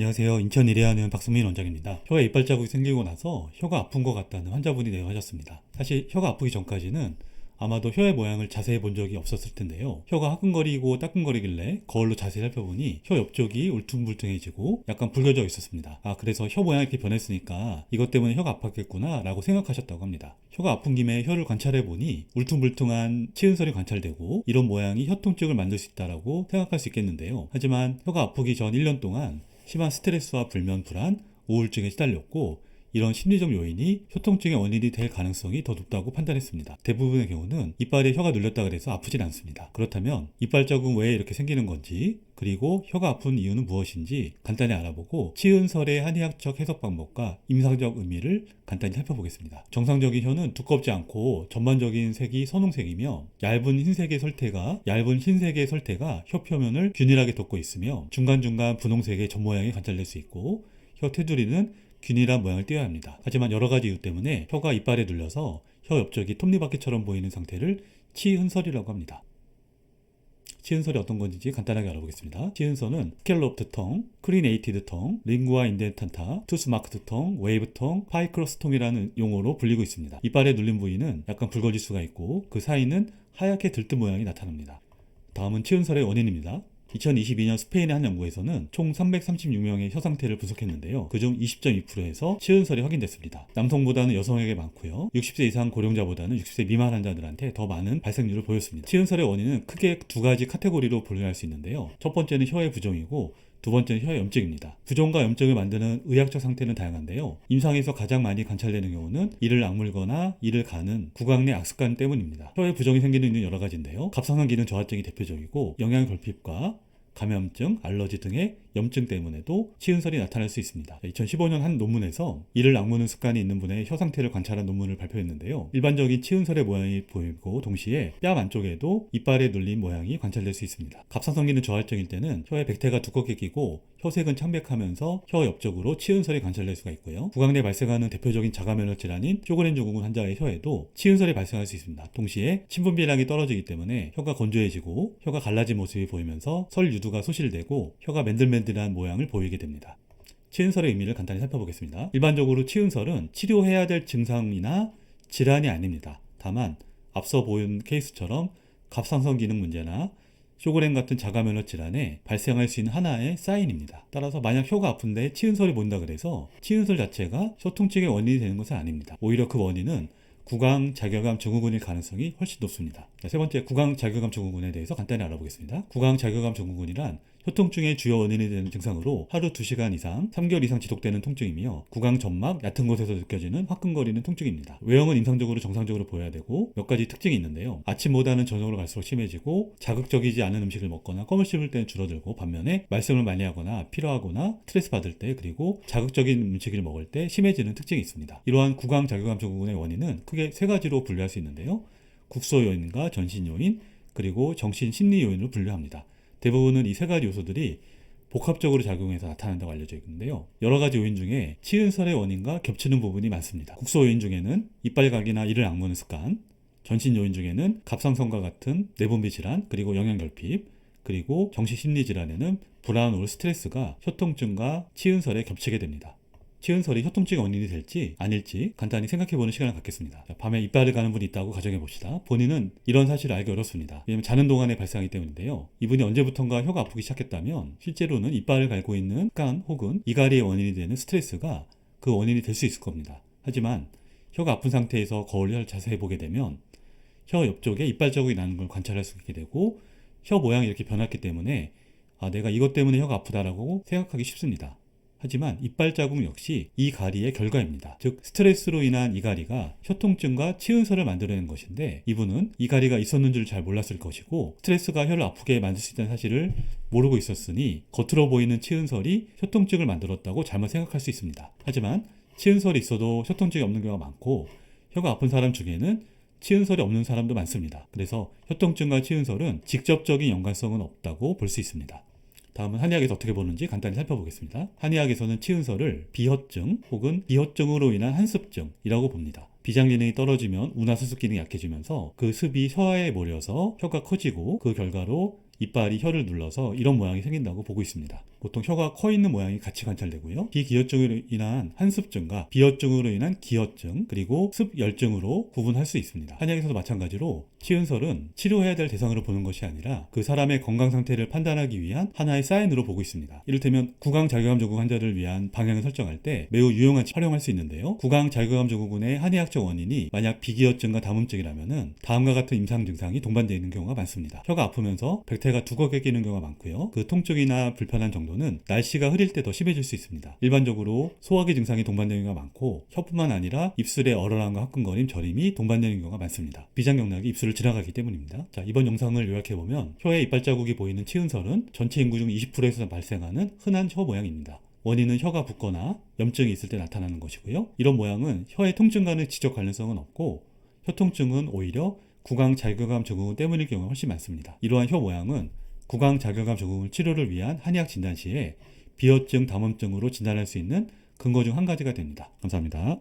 안녕하세요. 인천 일해하는 박수민 원장입니다. 혀에 이빨 자국이 생기고 나서 혀가 아픈 것 같다는 환자분이 내용하셨습니다. 사실 혀가 아프기 전까지는 아마도 혀의 모양을 자세히 본 적이 없었을 텐데요. 혀가 화끈거리고 따끔거리길래 거울로 자세히 살펴보니 혀 옆쪽이 울퉁불퉁해지고 약간 붉어져 있었습니다. 그래서 혀 모양이 이렇게 변했으니까 이것 때문에 혀가 아팠겠구나 라고 생각하셨다고 합니다. 혀가 아픈 김에 혀를 관찰해보니 울퉁불퉁한 치은설이 관찰되고 이런 모양이 혀 통증을 만들 수 있다고 생각할 수 있겠는데요. 하지만 혀가 아프기 전 1년 동안 심한 스트레스와 불면, 불안, 우울증에 시달렸고 이런 심리적 요인이 혀통증의 원인이 될 가능성이 더 높다고 판단했습니다. 대부분의 경우는 이빨에 혀가 눌렸다 그래서 아프진 않습니다. 그렇다면 이빨 자국은 왜 이렇게 생기는 건지, 그리고 혀가 아픈 이유는 무엇인지 간단히 알아보고 치은설의 한의학적 해석 방법과 임상적 의미를 간단히 살펴보겠습니다. 정상적인 혀는 두껍지 않고 전반적인 색이 선홍색이며 얇은 흰색의 설태가 혀 표면을 균일하게 덮고 있으며 중간중간 분홍색의 젖모양이 관찰될 수 있고 혀 테두리는 균일한 모양을 띄어야 합니다. 하지만 여러 가지 이유 때문에 혀가 이빨에 눌려서 혀 옆쪽이 톱니바퀴처럼 보이는 상태를 치은설이라고 합니다. 치은설이 어떤 건지 간단하게 알아보겠습니다. 치은설은 스켈롭드 텅, 크리네이티드 텅, 링구아 인덴탄타, 투스마크드 텅, 웨이브 텅, 파이크로스 텅이라는 용어로 불리고 있습니다. 이빨에 눌린 부위는 약간 붉어질 수가 있고 그 사이는 하얗게 들뜬 모양이 나타납니다. 다음은 치은설의 원인입니다. 2022년 스페인의 한 연구에서는 총 336명의 혀 상태를 분석했는데요. 그중 20.2%에서 치은설이 확인됐습니다. 남성보다는 여성에게 많고요. 60세 이상 고령자보다는 60세 미만 환자들한테 더 많은 발생률을 보였습니다. 치은설의 원인은 크게 두 가지 카테고리로 분류할 수 있는데요. 첫 번째는 혀의 부종이고 두 번째는 혀의 염증입니다. 부종과 염증을 만드는 의학적 상태는 다양한데요. 임상에서 가장 많이 관찰되는 경우는 이를 악물거나 이를 가는 구강 내 악습관 때문입니다. 혀의 부종이 생기는 이유는 여러 가지인데요. 갑상선 기능 저하증이 대표적이고 영양결핍과 감염증, 알러지 등의 염증 때문에도 치은설이 나타날 수 있습니다. 2015년 한 논문에서 이를 악무는 습관이 있는 분의 혀 상태를 관찰한 논문을 발표했는데요. 일반적인 치은설의 모양이 보이고 동시에 뺨 안쪽에도 이빨에 눌린 모양이 관찰될 수 있습니다. 갑상선 기능 저하증일 때는 혀에 백태가 두껍게 끼고 혀색은 창백하면서 혀 옆쪽으로 치은설이 관찰될 수가 있고요. 구강 내 발생하는 대표적인 자가면역 질환인 쇼그렌 증후군 환자의 혀에도 치은설이 발생할 수 있습니다. 동시에 신분비량이 떨어지기 때문에 혀가 건조해지고 혀가 갈라진 모습이 보이면서 설 유두가 소실되고 혀가 맨들맨들한 모양을 보이게 됩니다. 치은설의 의미를 간단히 살펴보겠습니다. 일반적으로 치은설은 치료해야 될 증상이나 질환이 아닙니다. 다만 앞서 보인 케이스처럼 갑상선 기능 문제나 쇼그렌 같은 자가면역 질환에 발생할 수 있는 하나의 사인입니다. 따라서 만약 혀가 아픈데 치은설이 보인다 그래서 치은설 자체가 혀 통증의 원인이 되는 것은 아닙니다. 오히려 그 원인은 구강자결감 증후군일 가능성이 훨씬 높습니다. 세 번째, 구강자결감 증후군에 대해서 간단히 알아보겠습니다. 구강자결감 증후군이란 혀통증의 주요 원인이 되는 증상으로 하루 2시간 이상, 3개월 이상 지속되는 통증이며 구강 점막 얕은 곳에서 느껴지는 화끈거리는 통증입니다. 외형은 임상적으로 정상적으로 보여야 되고 몇 가지 특징이 있는데요. 아침보다는 저녁으로 갈수록 심해지고 자극적이지 않은 음식을 먹거나 껌을 씹을 때는 줄어들고 반면에 말씀을 많이 하거나 피로하거나 스트레스 받을 때 그리고 자극적인 음식을 먹을 때 심해지는 특징이 있습니다. 이러한 구강자결감 증후군의 원인은 크게 세 가지로 분류할 수 있는데요. 국소 요인과 전신 요인 그리고 정신 심리 요인으로 분류합니다. 대부분은 이 세 가지 요소들이 복합적으로 작용해서 나타난다고 알려져 있는데요. 여러 가지 요인 중에 치은설의 원인과 겹치는 부분이 많습니다. 국소 요인 중에는 이빨각이나 이를 악무는 습관, 전신 요인 중에는 갑상선과 같은 내분비 질환, 그리고 영양결핍, 그리고 정신 심리 질환에는 불안, 우울, 스트레스가 혀통증과 치은설에 겹치게 됩니다. 치은설이 혀통증의 원인이 될지 아닐지 간단히 생각해보는 시간을 갖겠습니다. 밤에 이빨을 가는 분이 있다고 가정해봅시다. 본인은 이런 사실을 알기 어렵습니다. 왜냐하면 자는 동안에 발생하기 때문인데요. 이분이 언제부턴가 혀가 아프기 시작했다면 실제로는 이빨을 갈고 있는 습관 혹은 이갈이의 원인이 되는 스트레스가 그 원인이 될 수 있을 겁니다. 하지만 혀가 아픈 상태에서 거울을 자세히 보게 되면 혀 옆쪽에 이빨 자국이 나는 걸 관찰할 수 있게 되고 혀 모양이 이렇게 변했기 때문에 내가 이것 때문에 혀가 아프다라고 생각하기 쉽습니다. 하지만 이빨 자국 역시 이 가리의 결과입니다. 즉 스트레스로 인한 이 가리가 혀통증과 치은설을 만들어낸 것인데 이분은 이 가리가 있었는 줄 잘 몰랐을 것이고 스트레스가 혀를 아프게 만들 수 있다는 사실을 모르고 있었으니 겉으로 보이는 치은설이 혀통증을 만들었다고 잘못 생각할 수 있습니다. 하지만 치은설이 있어도 혀통증이 없는 경우가 많고 혀가 아픈 사람 중에는 치은설이 없는 사람도 많습니다. 그래서 혀통증과 치은설은 직접적인 연관성은 없다고 볼 수 있습니다. 다음은 한의학에서 어떻게 보는지 간단히 살펴보겠습니다. 한의학에서는 치은설을 비허증 혹은 비허증으로 인한 한습증이라고 봅니다. 비장 기능이 떨어지면 운하 수습 기능이 약해지면서 그 습이 혀에 몰려서 혀가 커지고 그 결과로 이빨이 혀를 눌러서 이런 모양이 생긴다고 보고 있습니다. 보통 혀가 커 있는 모양이 같이 관찰되고요. 비기혈증으로 인한 한습증과 비혈증으로 인한 기혈증, 그리고 습열증으로 구분할 수 있습니다. 한약에서도 마찬가지로 치은설은 치료해야 될 대상으로 보는 것이 아니라 그 사람의 건강 상태를 판단하기 위한 하나의 사인으로 보고 있습니다. 이를테면 구강잘교감 증후군 환자를 위한 방향을 설정할 때 매우 유용한 활용할 수 있는데요. 구강잘교감 증후군의 한의학적 원인이 만약 비기혈증과 담음증이라면은 다음과 같은 임상 증상이 동반되어 있는 경우가 많습니다. 혀가 아프면서 백태가 두껍게 끼는 경우가 많고요. 그 통증이나 불편한 정도는 날씨가 흐릴 때 더 심해질 수 있습니다. 일반적으로 소화기 증상이 동반되는 경우가 많고 혀뿐만 아니라 입술의 얼얼함과 화끈거림, 저림이 동반되는 경우가 많습니다. 비장경락이 입술을 지나가기 때문입니다. 자, 이번 영상을 요약해보면 혀에 이빨 자국이 보이는 치은설은 전체 인구 중 20%에서 발생하는 흔한 혀 모양입니다. 원인은 혀가 붓거나 염증이 있을 때 나타나는 것이고요. 이런 모양은 혀의 통증과는 지적 관련성은 없고 혀 통증은 오히려 구강잘교감 증후군 때문일 경우가 훨씬 많습니다. 이러한 혀 모양은 구강잘교감 증후군 치료를 위한 한의학 진단 시에 비혈증, 담음증으로 진단할 수 있는 근거 중 한 가지가 됩니다. 감사합니다.